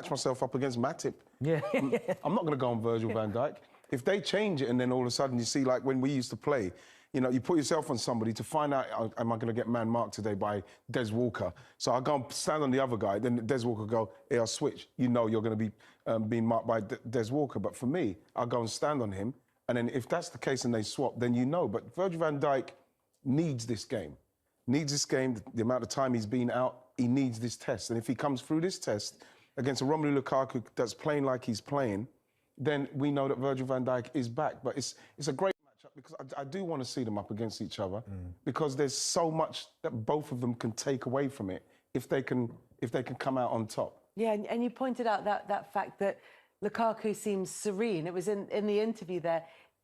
match myself up against Matip. Yeah. I'm not going to go on Virgil van Dijk. If they change it and then all of a sudden you see, like when we used to play, you know, you put yourself on somebody to find out, am I going to get man marked today by Des Walker? So I go and stand on the other guy, then Des Walker go, hey, I'll switch. You know you're going to be being marked by Des Walker. But for me, I'll go and stand on him. And then if that's the case and they swap, then you know. But Virgil van Dijk needs this game. Needs this game, the amount of time he's been out, he needs this test. And if he comes through this test against a Romelu Lukaku that's playing like he's playing, then we know that Virgil van Dijk is back. But it's a great matchup because I do want to see them up against each other because there's so much that both of them can take away from it if they can come out on top. Yeah, and you pointed out that fact that Lukaku seems serene. It was in the interview there.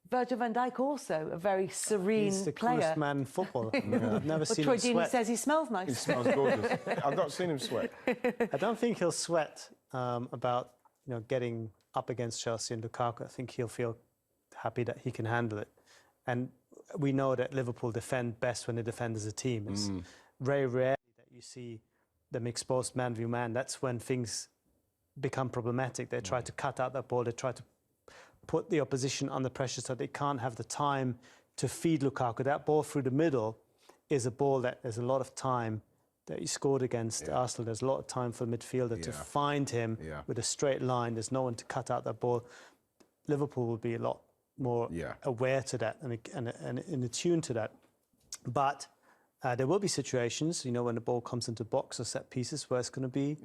Virgil van Dijk also a very serene He's the player. coolest man in football. I've never seen Troy him Deeney sweat. says he smells nice. He smells gorgeous. I've not seen him sweat. I don't think he'll sweat about getting up against Chelsea and Lukaku. I think he'll feel happy that he can handle it. And we know that Liverpool defend best when they defend as a team. It's very rare that you see them exposed man v man. That's when things become problematic. They try to cut out that ball. They try to put the opposition under pressure so they can't have the time to feed Lukaku. That ball through the middle is a ball that there's a lot of time that he scored against Arsenal. There's a lot of time for the midfielder to find him with a straight line. There's no one to cut out that ball. Liverpool will be a lot more aware to that and attuned to that. But there will be situations, when the ball comes into box or set pieces where it's going to be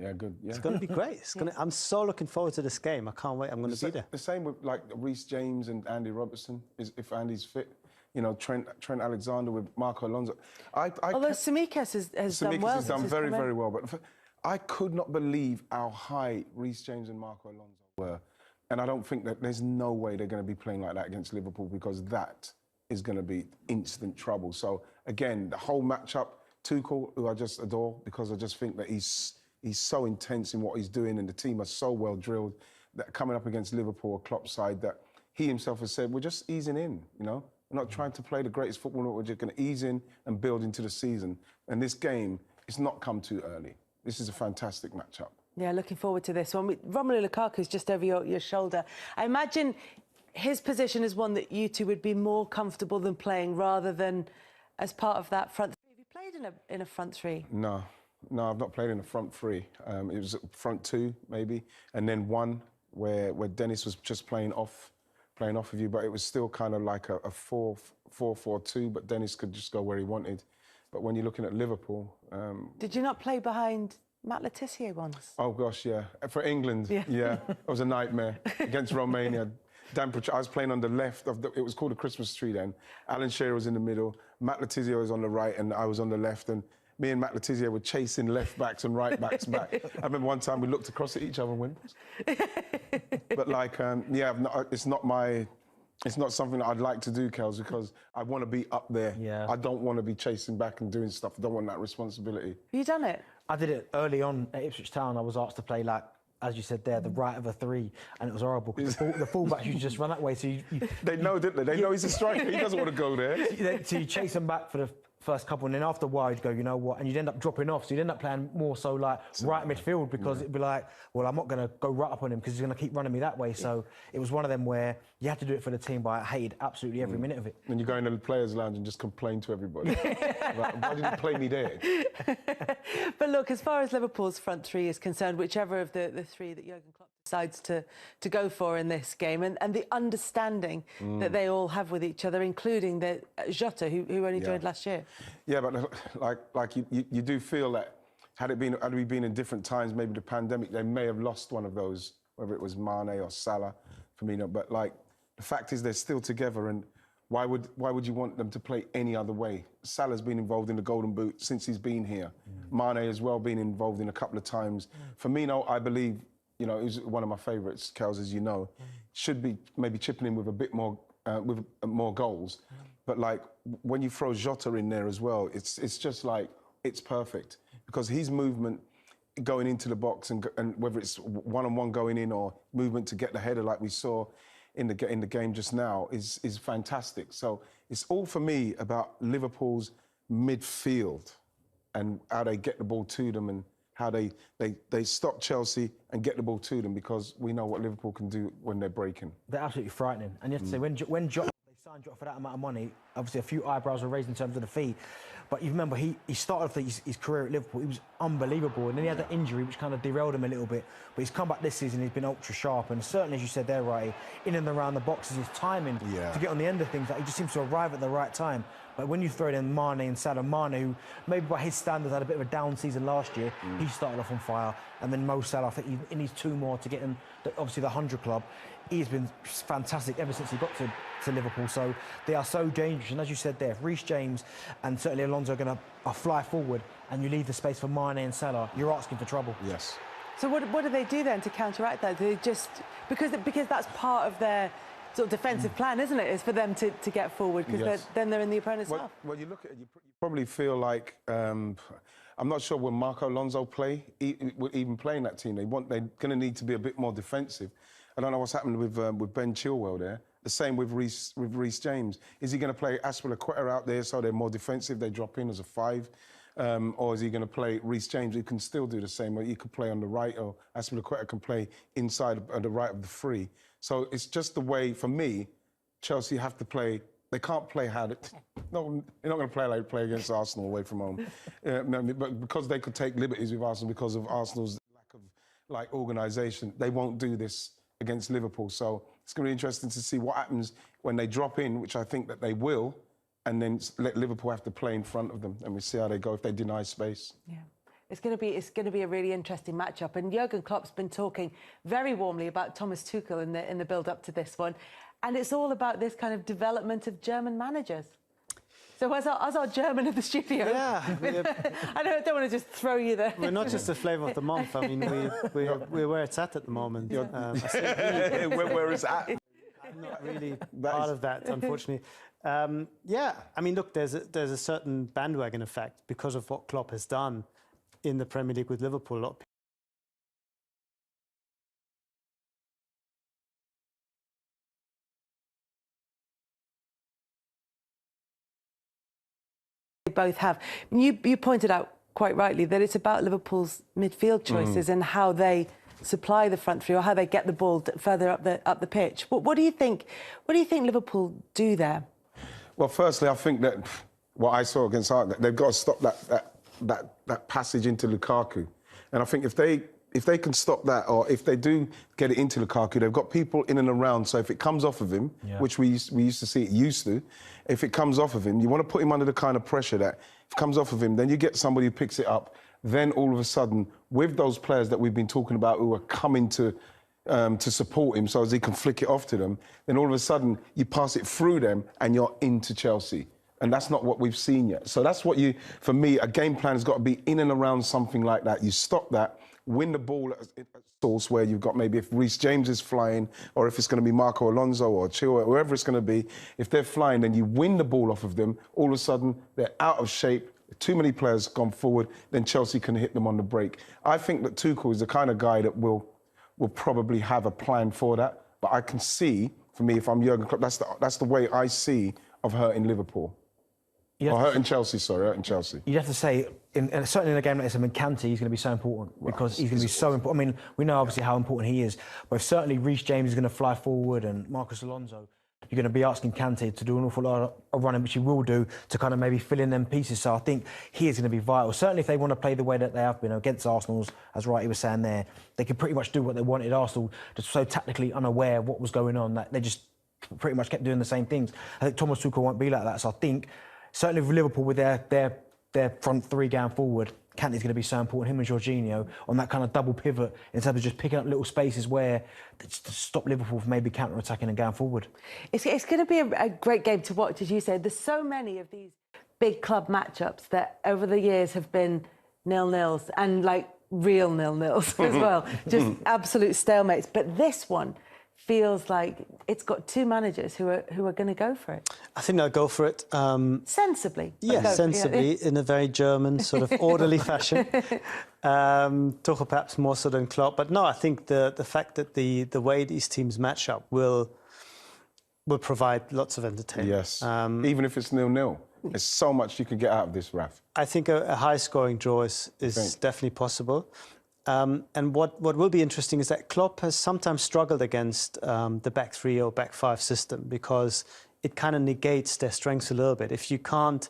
it's going to be great. I'm so looking forward to this game. I can't wait. I'm going to be there. The same with like Reece James and Andy Robertson, if Andy's fit. Trent Alexander with Marco Alonso. Although Tsimikas has done well. Has done very, very well. But I could not believe how high Reece James and Marco Alonso were. And I don't think that there's no way they're going to be playing like that against Liverpool because that is going to be instant trouble. So, again, the whole matchup, Tuchel, who I just adore because I just think that he's so intense in what he's doing and the team are so well drilled that coming up against Liverpool, a Klopp side, that he himself has said, we're just easing in, We're not trying to play the greatest football, we're just going to ease in and build into the season. And this game, it's not come too early. This is a fantastic matchup. Yeah, looking forward to this one. Romelu Lukaku's just over your shoulder. I imagine his position is one that you two would be more comfortable than playing rather than as part of that front three. Have you played in a front three? No, I've not played in a front three. It was front two, maybe, and then one where Dennis was just playing off of you, but it was still kind of like a 4-4-2, but Dennis could just go where he wanted. But when you're looking at Liverpool... Did you not play behind Matt Le Tissier once? Oh, gosh, yeah. For England, yeah. It was a nightmare against Romania. I was playing on the left of it was called a Christmas tree then. Alan Shearer was in the middle, Matt Le Tissier was on the right, and I was on the left, and me and Matt Le Tissier were chasing left backs and right backs back. I remember one time we looked across at each other and went, but like, it's not something that I'd like to do, Kels, because I want to be up there. Yeah. I don't want to be chasing back and doing stuff. I don't want that responsibility. Have you done it? I did it early on at Ipswich Town. I was asked to play, like, as you said there, the right of a three, and it was horrible because the fullbacks used to just run that way. So they know, didn't they? They know he's a striker. He doesn't want to go there. So you chase them back for the first couple, and then after a while you'd go, you know what, and you'd end up dropping off. So you'd end up playing more so like right midfield because it'd be like, well, I'm not going to go right up on him because he's going to keep running me that way. So it was one of them where you had to do it for the team, but I hated absolutely every minute of it. And you go into the players' lounge and just complain to everybody. Like, why didn't you play me there? But look, as far as Liverpool's front three is concerned, whichever of the three that Jurgen Klopp decides to go for in this game, and the understanding that they all have with each other, including the Jota, who only joined last year. Yeah, but like you do feel that had we been in different times, maybe the pandemic, they may have lost one of those, whether it was Mane or Salah, Firmino. But like the fact is, they're still together, and why would you want them to play any other way? Salah's been involved in the Golden Boot since he's been here. Mane as well been involved in a couple of times. Firmino, I believe, he's one of my favourites, Kels, as you know, should be maybe chipping in with a bit more, with more goals. But like when you throw Jota in there as well, it's just like it's perfect because his movement going into the box and whether it's one-on-one going in or movement to get the header like we saw in the game just now is fantastic. So it's all for me about Liverpool's midfield and how they get the ball to them and how they stop Chelsea and get the ball to them, because we know what Liverpool can do when they're breaking. They're absolutely frightening. And you have to say, when Jota, they signed Jota for that amount of money, obviously a few eyebrows were raised in terms of the fee. But you remember, he started off his career at Liverpool, he was unbelievable. And then he had that injury, which kind of derailed him a little bit. But he's come back this season, he's been ultra sharp. And certainly, as you said there, Wright, in and around the boxes, his timing to get on the end of things, like, he just seems to arrive at the right time. But when you throw in Mane and Salah, Mane, who maybe by his standards had a bit of a down season last year, he started off on fire. And then Mo Salah, I think he needs 2 more to get him, obviously, the 100 club. He's been fantastic ever since he got to Liverpool. So they are so dangerous. And as you said there, if Reece James and certainly Alonso are going to fly forward and you leave the space for Mane and Salah, you're asking for trouble. Yes. So what do they do then to counteract that? Do they just... Because that's part of their sort of defensive plan, isn't it? Is for them to get forward, because then they're in the opponent's half. Well, you look at it, you probably feel like... I'm not sure will Marco Alonso play, even play in that team. They're going to need to be a bit more defensive. I don't know what's happened with Ben Chilwell there. The same with Reece James. Is he going to play Azpilicueta out there so they're more defensive, they drop in as a 5? Or is he going to play Reece James, who can still do the same? He could play on the right, or Azpilicueta can play inside on the right of the 3. So it's just the way, for me, Chelsea have to play. They can't play how they... No, they're not going to play like play against Arsenal away from home. But because they could take liberties with Arsenal because of Arsenal's lack of organisation, they won't do this against Liverpool. So it's going to be interesting to see what happens when they drop in, which I think that they will, and then let Liverpool have to play in front of them, and we see how they go if they deny space. Yeah. It's going to be a really interesting matchup. And Jurgen Klopp's been talking very warmly about Thomas Tuchel in the build-up to this one. And it's all about this kind of development of German managers. So as our German in the studio, I don't want to just throw you there. We're not just the flavour of the month. I mean, we're where it's at the moment. Where it's at. I'm not really part of that, unfortunately. Yeah, I mean, look, there's a certain bandwagon effect because of what Klopp has done in the Premier League with Liverpool. A lot of both have. You pointed out quite rightly that it's about Liverpool's midfield choices and how they supply the front 3, or how they get the ball further up the pitch. What do you think? What do you think Liverpool do there? Well, firstly, I think that what I saw against Arsenal, they've got to stop that passage into Lukaku, and I think if they can stop that, or if they do get it into Lukaku, they've got people in and around. So if it comes off of him, which we used to see it used to, if it comes off of him, you want to put him under the kind of pressure that if it comes off of him, then you get somebody who picks it up. Then all of a sudden, with those players that we've been talking about who are coming to support him, so as he can flick it off to them, then all of a sudden you pass it through them and you're into Chelsea. And that's not what we've seen yet. So that's what for me, a game plan has got to be in and around something like that. You stop that, win the ball at source where you've got maybe if Reece James is flying, or if it's going to be Marco Alonso or Chilwell, whoever it's going to be, if they're flying, then you win the ball off of them. All of a sudden, they're out of shape. Too many players gone forward, then Chelsea can hit them on the break. I think that Tuchel is the kind of guy that will probably have a plan for that. But I can see, for me, if I'm Jurgen Klopp, that's the way I see of hurting Liverpool. Or hurting Chelsea, sorry, hurting Chelsea. You'd have to say, certainly in a game like this, Kanté is going to be so important, because he's going to be so important. I mean, we know obviously how important he is, but if certainly Reece James is going to fly forward and Marcus Alonso, you're going to be asking Kanté to do an awful lot of running, which he will do, to kind of maybe fill in them pieces. So I think he is going to be vital. Certainly if they want to play the way that they have been against Arsenal, as Wright was saying there, they could pretty much do what they wanted. Arsenal just so tactically unaware of what was going on that they just pretty much kept doing the same things. I think Thomas Tuchel won't be like that. So I think certainly with Liverpool, with their front 3 going forward, Kanté's going to be so important, him and Jorginho, on that kind of double pivot, instead of just picking up little spaces where to stop Liverpool from maybe counter-attacking and going forward. It's going to be a great game to watch, as you said. There's so many of these big club matchups that over the years have been 0-0s, and like real 0-0s as well, just absolute stalemates. But this one feels like it's got 2 managers who are going to go for it. I think they'll go for it. Sensibly. Yes, sensibly, in a very German, sort of orderly fashion. Tuchel perhaps more so than Klopp. But no, I think the fact that the way these teams match up will provide lots of entertainment. Yes, even if it's 0-0. There's so much you can get out of this, Raf. I think a high-scoring draw is definitely possible. And what will be interesting is that Klopp has sometimes struggled against the back three or back five system because it kind of negates their strengths a little bit. If you can't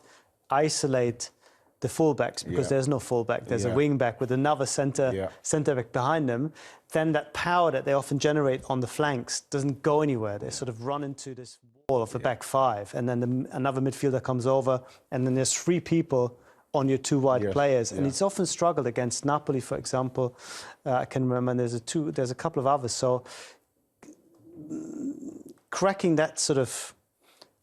isolate the fullbacks because there's no fullback, there's a wing back with another centre back behind them, then that power that they often generate on the flanks doesn't go anywhere. They sort of run into this wall of the back five, and then another midfielder comes over, and then there's three people on your two wide players, and it's often struggled against Napoli, for example. I can remember, and there's a couple of others. So cracking that sort of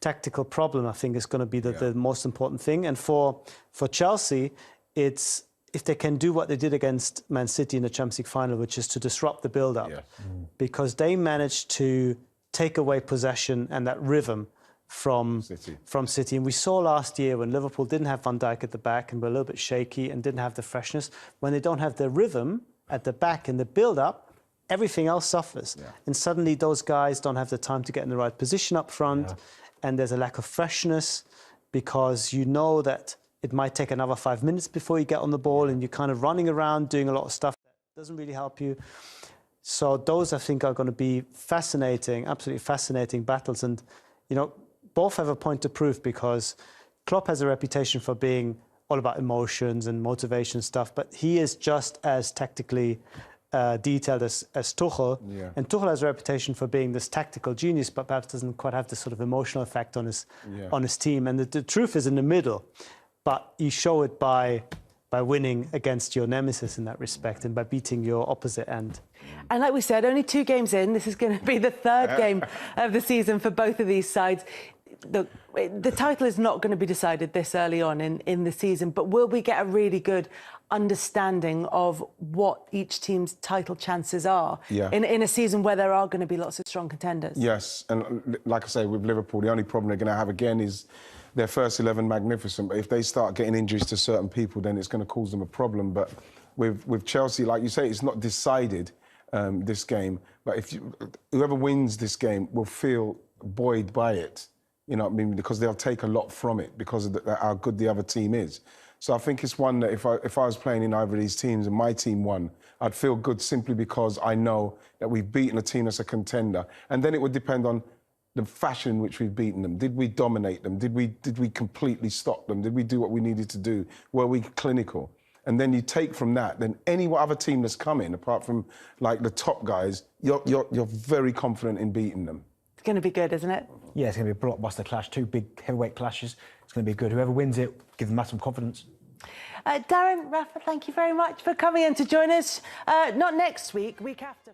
tactical problem, I think, is going to be the most important thing. And for Chelsea, it's if they can do what they did against Man City in the Champions League final, which is to disrupt the build-up, because they managed to take away possession and that rhythm from City. And we saw last year when Liverpool didn't have Van Dijk at the back and were a little bit shaky and didn't have the freshness, when they don't have the rhythm at the back in the build-up, everything else suffers. And suddenly those guys don't have the time to get in the right position up front, and there's a lack of freshness because you know that it might take another 5 minutes before you get on the ball, and you're kind of running around doing a lot of stuff that doesn't really help you. So those, I think, are going to be fascinating, absolutely fascinating battles. And, you know, both have a point to prove because Klopp has a reputation for being all about emotions and motivation stuff, but he is just as tactically detailed as Tuchel. And Tuchel has a reputation for being this tactical genius, but perhaps doesn't quite have the sort of emotional effect on his team. And the truth is in the middle, but you show it by winning against your nemesis in that respect and by beating your opposite end. And like we said, only 2 games in, this is going to be the 3rd game of the season for both of these sides. The title is not going to be decided this early on in the season, but will we get a really good understanding of what each team's title chances are in a season where there are going to be lots of strong contenders? Yes, and like I say, with Liverpool, the only problem they're going to have again is their first 11 magnificent, but if they start getting injuries to certain people, then it's going to cause them a problem. But with Chelsea, like you say, it's not decided, this game, but whoever wins this game will feel buoyed by it, you know what I mean, because they'll take a lot from it because of how good the other team is. So I think it's one that if I was playing in either of these teams and my team won, I'd feel good simply because I know that we've beaten a team that's a contender. And then it would depend on the fashion in which we've beaten them. Did we dominate them? Did we completely stop them? Did we do what we needed to do? Were we clinical? And then you take from that, then any other team that's coming, apart from like the top guys, you're very confident in beating them. It's going to be good, isn't it? Yeah, it's going to be a blockbuster clash, 2 big heavyweight clashes. It's going to be good. Whoever wins it, give them maximum confidence. Darren, Rafa, thank you very much for coming in to join us. Not next week, week after.